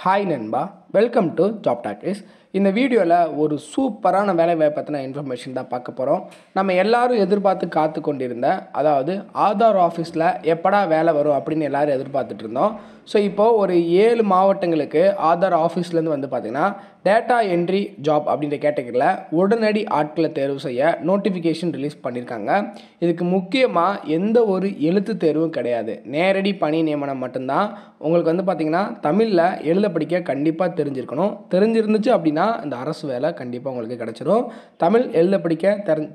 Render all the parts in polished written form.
Hi நண்பா, welcome to job talkies. இந்த வீடியோவில் ஒரு சூப்பரான வேலைவாய்ப்பு பற்றின இன்ஃபர்மேஷன் தான் பார்க்க போகிறோம். நம்ம எல்லாரும் எதிர்பார்த்து காத்து கொண்டிருந்த, அதாவது ஆதார் ஆஃபீஸில் எப்படா வேலை வரும் அப்படின்னு எல்லோரும் எதிர்பார்த்துட்டு இருந்தோம். ஸோ இப்போது ஒரு 7 மாவட்டங்களுக்கு ஆதார் ஆஃபீஸ்லேருந்து வந்து பார்த்திங்கன்னா டேட்டா என்ட்ரி ஜாப் அப்படின்ற கேட்டகரியில் உடனடி ஆட்களை தேர்வு செய்ய நோட்டிஃபிகேஷன் ரிலீஸ் பண்ணியிருக்காங்க. இதுக்கு முக்கியமாக எந்த ஒரு எழுத்து தேர்வும் கிடையாது, நேரடி பணி நியமனம் மட்டும்தான். உங்களுக்கு வந்து பார்த்திங்கன்னா தமிழில் எழுத படிக்க கண்டிப்பாக தெரிஞ்சிருக்கணும். தெரிஞ்சிருந்துச்சு அப்படின்னா இந்த அரசு வேலை கண்டிப்பாக உங்களுக்கு கிடச்சிரும். தமிழ் எழுத படிக்க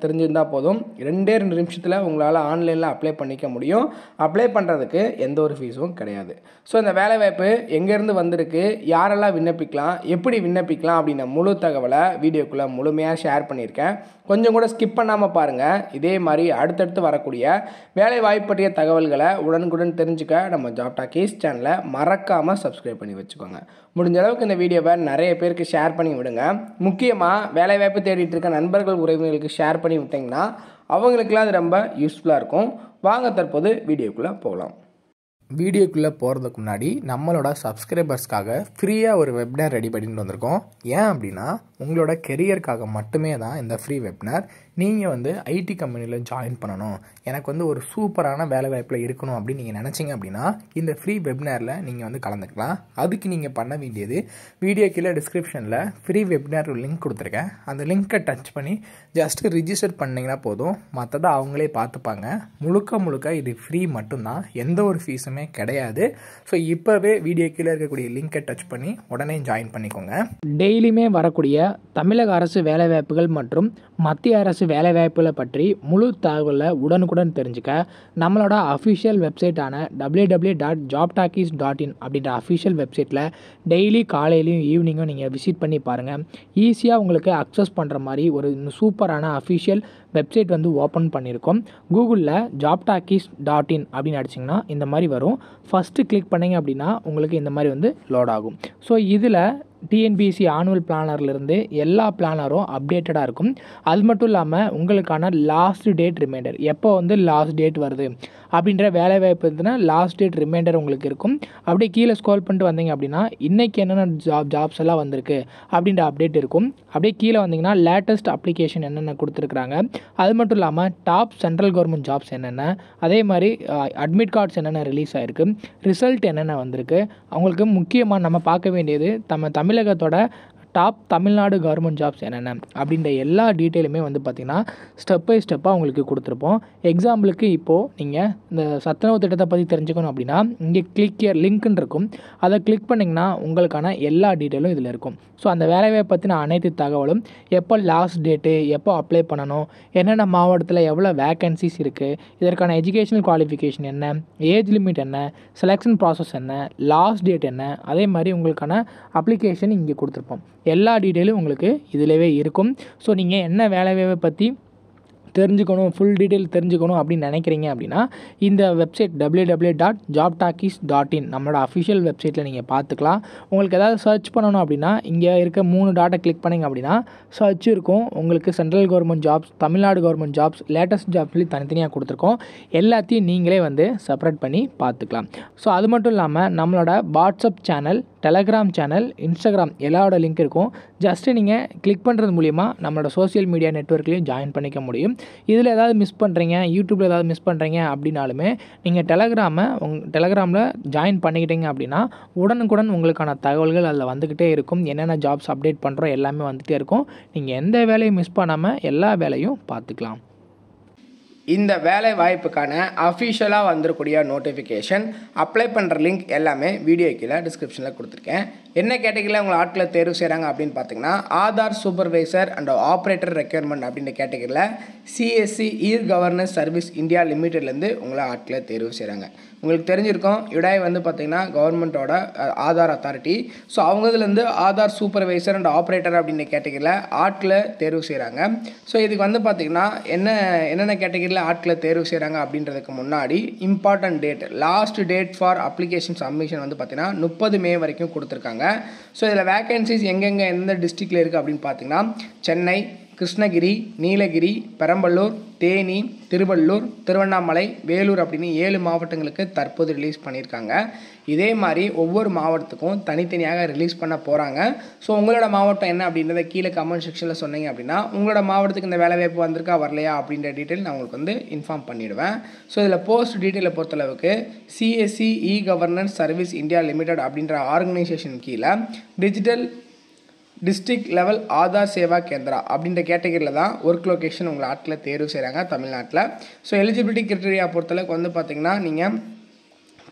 தெரிஞ்சிருந்தால் போதும், 2 நிமிஷத்தில் உங்களால் ஆன்லைனில் அப்ளை பண்ணிக்க முடியும். அப்ளை பண்ணுறதுக்கு எந்த ஒரு ஃபீஸும் கிடையாது. ஸோ இந்த வேலைவாய்ப்பு எங்கேருந்து வந்திருக்கு, யாரெல்லாம் விண்ணப்பிக்கலாம், எப்படி விண்ணப்பிக்கலாம் அப்படின்ற முழு தகவலை வீடியோக்குள்ளே முழுமையாக ஷேர் பண்ணியிருக்கேன். கொஞ்சம் கூட ஸ்கிப் பண்ணாமல் பாருங்கள். இதே மாதிரி அடுத்தடுத்து வரக்கூடிய வேலைவாய்ப்பு பற்றிய தகவல்களை உடனுக்குடன் தெரிஞ்சுக்க நம்ம ஜாப் டாக்கிஸ் சேனலை மறக்காமல் சப்ஸ்கிரைப் பண்ணி வச்சுக்கோங்க. முடிஞ்ச அளவுக்கு இந்த வீடியோவை நிறைய பேருக்கு ஷேர் பண்ணி விடுங்க. முக்கியமாக வேலைவாய்ப்பு தேடிட்டு இருக்க நண்பர்கள் உறவினர்களுக்கு ஷேர் பண்ணி விட்டிங்கன்னா அவங்களுக்குலாம் அது ரொம்ப யூஸ்ஃபுல்லாக இருக்கும். வாங்க தற்போது வீடியோக்குள்ளே போகலாம். வீடியோக்குள்ளே போகிறதுக்கு முன்னாடி நம்மளோட சப்ஸ்கிரைபர்ஸ்க்காக ஃப்ரீயாக ஒரு வெப்னார் ரெடி பண்ணிட்டு வந்திருக்கோம். ஏன் அப்படின்னா உங்களோட கெரியருக்காக மட்டுமே தான் இந்த ஃப்ரீ வெப்னார். நீங்கள் வந்து ஐடி கம்பெனியில் ஜாயின் பண்ணணும், எனக்கு வந்து ஒரு சூப்பரான வேலை வாய்ப்பில் இருக்கணும் அப்படின்னு நீங்கள் நினச்சிங்க அப்படின்னா இந்த ஃப்ரீ வெப்னாரில் நீங்கள் வந்து கலந்துக்கலாம். அதுக்கு நீங்கள் பண்ண வேண்டியது, வீடியோ கீழே டிஸ்கிரிப்ஷனில் ஃப்ரீ வெப்னார் லிங்க் கொடுத்துருக்கேன். அந்த லிங்க்கை டச் பண்ணி ஜஸ்ட்டு ரிஜிஸ்டர் பண்ணிங்கன்னா போதும், மற்றதை அவங்களே பார்த்துப்பாங்க. முழுக்க இது ஃப்ரீ மட்டும்தான், எந்த ஒரு ஃபீஸுமே கிடையாது. ஸோ இப்போவே வீடியோ கீழே இருக்கக்கூடிய லிங்கை டச் பண்ணி உடனே ஜாயின் பண்ணிக்கோங்க. டெய்லியுமே வரக்கூடிய தமிழக அரசு வேலைவாய்ப்புகள் மற்றும் மத்திய அரசு வேலைவாய்ப்புகளை பற்றி முழு தகவலை உடனுக்குடன் தெரிஞ்சுக்க நம்மளோட அஃபிஷியல் வெப்சைட்டான www.jobtalkies.in அப்படின்ற அஃபிஷியல் வெப்சைட்டில் டெய்லி காலையிலையும் ஈவினிங்கும் நீங்கள் விசிட் பண்ணி பாருங்கள். ஈஸியாக உங்களுக்கு அக்சஸ் பண்ணுற மாதிரி ஒரு சூப்பரான அஃபிஷியல் வெப்சைட் வந்து ஓப்பன் பண்ணியிருக்கோம். கூகுளில் jobtalkies.in அப்படின்னு அடிச்சிங்கன்னா இந்த மாதிரி வரும். ஃபஸ்ட்டு கிளிக் பண்ணிங்க அப்படின்னா உங்களுக்கு இந்த மாதிரி வந்து லோட் ஆகும். ஸோ இதில் டிஎன்பிஎஸ்சி ஆனுவல் பிளானர்லேருந்து எல்லா பிளானரும் அப்டேட்டடாக இருக்கும். அது மட்டும் இல்லாமல் உங்களுக்கான லாஸ்ட் டேட் ரிமைண்டர், எப்போ வந்து லாஸ்ட் டேட் வருது அப்படின்ற வேலைவாய்ப்பு இருந்துன்னா லாஸ்ட் டேட் ரிமைண்டர் உங்களுக்கு இருக்கும். அப்படியே கீழே ஸ்க்ரோல் பண்ணிட்டு வந்தீங்க அப்படின்னா இன்றைக்கி என்னென்ன ஜாப்ஸ் எல்லாம் வந்திருக்கு அப்படின்ற அப்டேட் இருக்கும். அப்படியே கீழே வந்தீங்கன்னா லேட்டஸ்ட் அப்ளிகேஷன் என்னென்ன கொடுத்துருக்குறாங்க, அது மட்டும் இல்லாமல் டாப் சென்ட்ரல் கவர்மெண்ட் ஜாப்ஸ் என்னென்ன, அதே மாதிரி அட்மிட் கார்ட்ஸ் என்னென்ன ரிலீஸ் ஆகிருக்கு, ரிசல்ட் என்னென்ன வந்திருக்கு. அவங்களுக்கு முக்கியமாக நம்ம பார்க்க வேண்டியது தமிழகத்தோட டாப் தமிழ்நாடு கவர்மெண்ட் ஜாப்ஸ் என்னென்ன அப்படின்ற எல்லா டீட்டெயிலுமே வந்து பார்த்திங்கன்னா ஸ்டெப் பை ஸ்டெப்பாக உங்களுக்கு கொடுத்துருப்போம். எக்ஸாம்பிளுக்கு இப்போது நீங்கள் இந்த சத்துணவு திட்டத்தை பற்றி தெரிஞ்சுக்கணும் அப்படின்னா இங்கே கிளிக் இயர் லிங்க்னு இருக்கும், அதை கிளிக் பண்ணிங்கன்னா உங்களுக்கான எல்லா டீட்டெயிலும் இதில் இருக்கும். ஸோ அந்த வேலையை பற்றின அனைத்து தகவலும், எப்போ லாஸ்ட் டேட்டு, எப்போ அப்ளை பண்ணணும், என்னென்ன மாவட்டத்தில் எவ்வளோ வேக்கன்சிஸ் இருக்குது, இதற்கான எஜுகேஷனல் குவாலிஃபிகேஷன் என்ன, ஏஜ் லிமிட் என்ன, செலெக்ஷன் ப்ராசஸ் என்ன, லாஸ்ட் டேட் என்ன, அதே மாதிரி உங்களுக்கான அப்ளிகேஷன் இங்கே கொடுத்துருப்போம். எல்லா டீட்டெயிலும் உங்களுக்கு இதிலவே இருக்கும். ஸோ நீங்கள் என்ன வேலைவாய்ப்பை பற்றி தெரிஞ்சுக்கணும், ஃபுல் டீட்டெயில் தெரிஞ்சுக்கணும் அப்படின்னு நினைக்கிறீங்க அப்படின்னா இந்த வெப்சைட் www.jobtalkies.in நம்மளோட அஃபிஷியல் வெப்சைட்டில் நீங்கள் பார்த்துக்கலாம். உங்களுக்கு ஏதாவது சர்ச் பண்ணணும் அப்படின்னா இங்கே இருக்க 3 டாட்டை கிளிக் பண்ணிங்க அப்படின்னா சர்ச் இருக்கும். உங்களுக்கு central government jobs, Tamil Nadu government jobs, latest jobs சொல்லி தனித்தனியாக கொடுத்துருக்கோம். எல்லாத்தையும் நீங்களே வந்து செப்பரேட் பண்ணி பார்த்துக்கலாம். ஸோ அது மட்டும் இல்லாமல் நம்மளோட WhatsApp channel, Telegram channel, Instagram எல்லாரோட லிங்க் இருக்கும். ஜஸ்ட்டு நீங்கள் கிளிக் பண்ணுறது மூலிமா நம்மளோட சோஷியல் மீடியா நெட்வொர்க்லேயும் ஜாயின் பண்ணிக்க முடியும். இதில் ஏதாவது மிஸ் பண்ணுறீங்க, யூடியூப்பில் ஏதாவது மிஸ் பண்ணுறீங்க அப்படின்னாலுமே நீங்கள் டெலகிராமில் ஜாயின் பண்ணிக்கிட்டீங்க அப்படின்னா உடனுக்குடன் உங்களுக்கான தகவல்கள் அதில் வந்துக்கிட்டே இருக்கும். என்னென்ன ஜாப்ஸ் அப்டேட் பண்ணுறோம் எல்லாமே வந்துகிட்டே இருக்கும். நீங்கள் எந்த வேலையும் மிஸ் பண்ணாமல் எல்லா வேலையும் பார்த்துக்கலாம். இந்த வேலை வாய்ப்புக்கான அஃபிஷியலாக வந்துருக்கூடிய நோட்டிஃபிகேஷன், அப்ளை பண்ணுற லிங்க் எல்லாமே வீடியோ கீழே டிஸ்கிரிப்ஷனில் கொடுத்துருக்கேன். என்ன கேட்டகரியில் உங்களை ஆட்களை தேர்வு செய்கிறாங்க அப்படின்னு பார்த்தீங்கன்னா Aadhaar supervisor and operator requirement அப்படின்ற கேட்டகரியில் CSC e governance service India லிமிட்டட்லேருந்து உங்களை ஆட்களை தேர்வு செய்கிறாங்க. உங்களுக்கு தெரிஞ்சிருக்கும், யுடாய் வந்து பார்த்திங்கன்னா கவர்மெண்ட்டோட ஆதார் அத்தாரிட்டி. ஸோ அவங்கதுலேருந்து ஆதார் சூப்பர்வைசர் அண்ட் ஆப்ரேட்டர் அப்படின்ற கேட்டகரியில் ஆட்களை தேர்வு செய்கிறாங்க. ஸோ இதுக்கு வந்து பார்த்திங்கன்னா என்னென்ன கேட்டகரியில் ஆட்களை தேர்வு செய்கிறாங்க அப்படின்றதுக்கு முன்னாடி important date, last date for application submission வந்து பார்த்திங்கன்னா 30 மே வரைக்கும் கொடுத்துருக்காங்க. ஸோ இதில் வேக்கன்சிஸ் எந்த டிஸ்ட்ரிக்டில் இருக்குது அப்படின்னு பார்த்திங்கன்னா சென்னை, கிருஷ்ணகிரி, நீலகிரி, பெரம்பலூர், தேனி, திருவள்ளூர், திருவண்ணாமலை, வேலூர் அப்படின்னு 7 மாவட்டங்களுக்கு தற்போது ரிலீஸ் பண்ணியிருக்காங்க. இதே மாதிரி ஒவ்வொரு மாவட்டத்துக்கும் தனித்தனியாக ரிலீஸ் பண்ண போகிறாங்க. ஸோ உங்களோட மாவட்டம் என்ன அப்படின்றத கீழே கமெண்ட் செக்ஷனில் சொன்னீங்க அப்படின்னா உங்களோட மாவட்டத்துக்கு இந்த வேலைவாய்ப்பு வந்திருக்கா வரலையா அப்படின்ற டீட்டெயில் நான் உங்களுக்கு வந்து இன்ஃபார்ம் பண்ணிவிடுவேன். ஸோ இதில் போஸ்ட் டீட்டெயிலை பொறுத்தளவுக்கு CSE E-Governance Service India Limited அப்படின்ற ஆர்கனைசேஷன் கீழே digital district level Aadhaar Seva Kendra அப்படின்ற கேட்டகரியில் தான் ஒர்க் லொக்கேஷன் உங்களை ஆட்களை தேர்வு செய்கிறாங்க தமிழ்நாட்டில். ஸோ எலிஜிபிலிட்டி கிரைட்டீரியா பொறுத்தளவுக்கு வந்து பார்த்திங்கன்னா நீங்கள்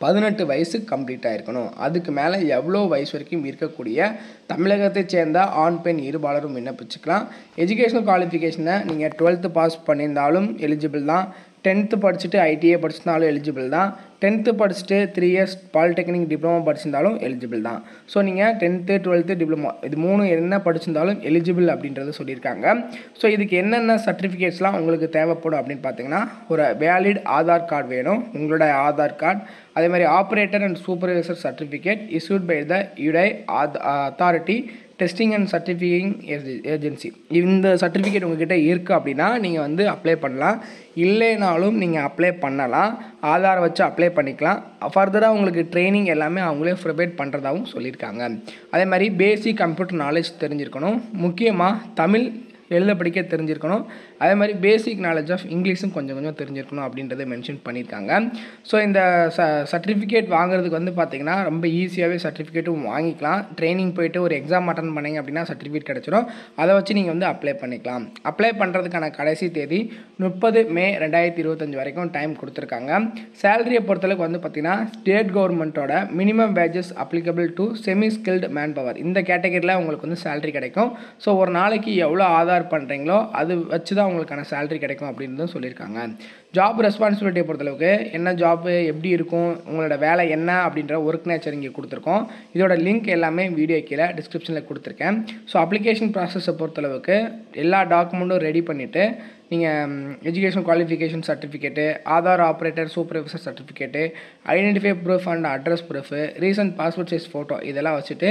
18 வயசு கம்ப்ளீட் ஆகிருக்கணும். அதுக்கு மேலே எவ்வளோ வயசு வரைக்கும் இருக்கக்கூடிய தமிழகத்தை சேர்ந்த ஆண் பெண் இருபாலரும் விண்ணப்பிச்சுக்கலாம். எஜுகேஷனல் குவாலிஃபிகேஷனை நீங்கள் 12th பாஸ் பண்ணியிருந்தாலும் எலிஜிபிள் தான். 10th படிச்சுட்டு ITI படிச்சிருந்தாலும் எலிஜிபிள் தான். 10th படிச்சுட்டு 3 years பாலிடெக்னிக் டிப்ளமோ படிச்சிருந்தாலும் எலிஜிபிள் தான். ஸோ நீங்கள் 10th 12th டிப்ளமோ இது 3 என்ன படிச்சிருந்தாலும் எலிஜிபிள் அப்படின்றது சொல்லியிருக்காங்க. ஸோ இதுக்கு என்னென்ன சர்டிஃபிகேட்ஸ்லாம் உங்களுக்கு தேவைப்படும் அப்படின்னு பார்த்தீங்கன்னா ஒரு வேலிட் ஆதார் கார்டு வேணும், உங்களோட ஆதார் கார்டு. அதே மாதிரி operator and supervisor certificate issued by the UDAI authority testing and certificating agency. இந்த சர்டிஃபிகேட் உங்கள்கிட்ட இருக்குது அப்படின்னா நீங்கள் வந்து அப்ளை பண்ணலாம். இல்லைனாலும் நீங்கள் அப்ளை பண்ணலாம். ஆதார் வச்சு அப்ளை பண்ணிக்கலாம். ஃபர்தராக உங்களுக்கு ட்ரைனிங் எல்லாமே அவங்களே ப்ரொவைட் பண்ணுறதாகவும் சொல்லியிருக்காங்க. அதே மாதிரி பேசிக் கம்ப்யூட்டர் நாலேஜ் தெரிஞ்சிருக்கணும். முக்கியமாக தமிழ் எழுத படிக்க தெரிஞ்சிருக்கணும். அதே மாதிரி பேசிக் நாலேஜ் ஆஃப் இங்கிலீஷும் கொஞ்சம் தெரிஞ்சிருக்கணும் அப்படின்றத மென்ஷன் பண்ணியிருக்காங்க. ஸோ இந்த சர்டிஃபிகேட் வாங்குறதுக்கு வந்து பார்த்திங்கன்னா ரொம்ப ஈஸியாகவே சர்டிஃபிகேட்டும் வாங்கிக்கலாம். ட்ரைனிங் போயிட்டு ஒரு எக்ஸாம் அட்டன் பண்ணிங்க அப்படின்னா சர்டிஃபிகேட் கிடச்சிரும். அதை வச்சு நீங்கள் வந்து அப்ளை பண்ணிக்கலாம். அப்ளை பண்ணுறதுக்கான கடைசி தேதி 30 மே 2025 வரைக்கும் டைம் கொடுத்துருக்காங்க. சேலரியை பொறுத்தளவுக்கு வந்து பார்த்திங்கன்னா ஸ்டேட் கவர்மெண்ட்டோட minimum wages applicable to semi skilled man power இந்த கேட்டகரியில் உங்களுக்கு வந்து சேலரி கிடைக்கும். ஸோ ஒரு நாளைக்கு எவ்வளோ ஆதார் பண்ணுறீங்களோ அது வச்சு தான் உங்களுக்கான சேலரி கிடைக்கும் அப்படின்னு சொல்லியிருக்காங்க. ஜாப் ரெஸ்பான்சிபிலிட்டியை பொறுத்தளவுக்கு என்ன ஜாப்பு எப்படி இருக்கும், உங்களோட வேலை என்ன அப்படின்ற ஒர்க் நேச்சர் இங்கே கொடுத்துருக்கோம். இதோட லிங்க் எல்லாமே வீடியோ கீழே டிஸ்கிரிப்ஷனில் கொடுத்துருக்கேன். ஸோ அப்ளிகேஷன் ப்ராசஸை பொறுத்தளவுக்கு எல்லா டாக்குமெண்ட்டும் ரெடி பண்ணிவிட்டு நீங்கள் education qualification certificate, Aadhaar operator supervisor certificate, identify proof and address proof, recent passport size photo இதெல்லாம் வச்சுட்டு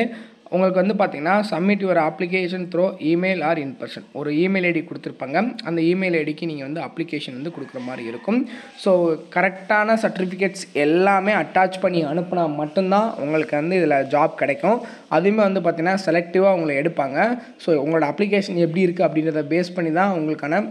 உங்களுக்கு வந்து பார்த்திங்கன்னா submit your application throw email R in person ஒரு இமெயில் ஐடி கொடுத்துருப்பாங்க. அந்த இமெயில் ஐடிக்கு நீங்கள் வந்து அப்ளிகேஷன் வந்து கொடுக்குற மாதிரி இருக்கும். ஸோ கரெக்டான சர்டிஃபிகேட்ஸ் எல்லாமே அட்டாச் பண்ணி அனுப்புனா மட்டும்தான் உங்களுக்கு வந்து இதில் ஜாப் கிடைக்கும். அதுவுமே வந்து பார்த்திங்கன்னா செலக்டிவாக உங்களை எடுப்பாங்க. ஸோ உங்களோட அப்ளிகேஷன் எப்படி இருக்குது அப்படின்றத பேஸ் பண்ணி தான் உங்களுக்கான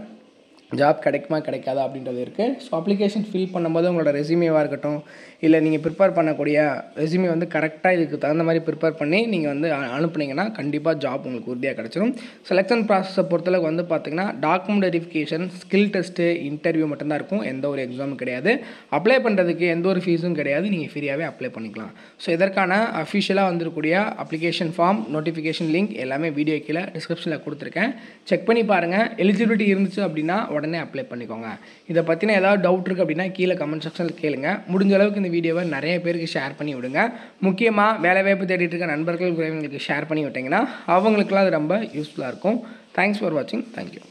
ஜாப் கிடைக்குமா கிடைக்காதா அப்படின்றது இருக்குது. ஸோ அப்ளிகேஷன் ஃபில் பண்ணும்போது உங்களோட ரெஸ்யூமேவாக இருக்கட்டும் இல்லை நீங்கள் ப்ரிப்பேர் பண்ணக்கூடிய ரெஸ்யூமே வந்து கரெக்டாக இதுக்கு தகுந்த மாதிரி ப்ரிப்பேர் பண்ணி நீங்கள் வந்து அனுப்புனீங்கன்னா கண்டிப்பாக ஜாப் உங்களுக்கு உறுதியாக கிடச்சிரும். செலெக்ஷன் ப்ராசஸை பொறுத்தளவுக்கு வந்து பார்த்திங்கன்னா document verification, skill test, interview மட்டும்தான் இருக்கும். எந்த ஒரு எக்ஸாமும் கிடையாது. அப்ளை பண்ணுறதுக்கு எந்த ஒரு ஃபீஸும் கிடையாது. நீங்கள் ஃப்ரீயாகவே அப்ளை பண்ணிக்கலாம். ஸோ இதற்கான அஃபிஷியலாக வந்துருக்கூடிய அப்ளிகேஷன் ஃபார்ம், நோட்டிஃபிகேஷன் லிங்க் எல்லாமே வீடியோ கீழே டிஸ்கிரிப்ஷனில் கொடுத்துருக்கேன். செக் பண்ணி பாருங்கள். எலிஜிபிலிட்டி இருந்துச்சு அப்படின்னா உடனே அப்ளை பண்ணிக்கோங்க. இதை பற்றின ஏதாவது டவுட் இருக்குது அப்படின்னா கீழே கமெண்ட் செக்ஷனில் கேளுங்க. முடிஞ்ச அளவுக்கு இந்த வீடியோவை நிறைய பேருக்கு ஷேர் பண்ணி விடுங்க. முக்கியமாக வேலைவாய்ப்பு தேடிட்டு இருக்க நண்பர்கள் குறைவங்களுக்கு ஷேர் பண்ணி விட்டிங்கன்னா அவங்களுக்குலாம் அது ரொம்ப யூஸ்ஃபுல்லாக இருக்கும். தேங்க்ஸ் ஃபார் வாட்சிங். தேங்க்யூ.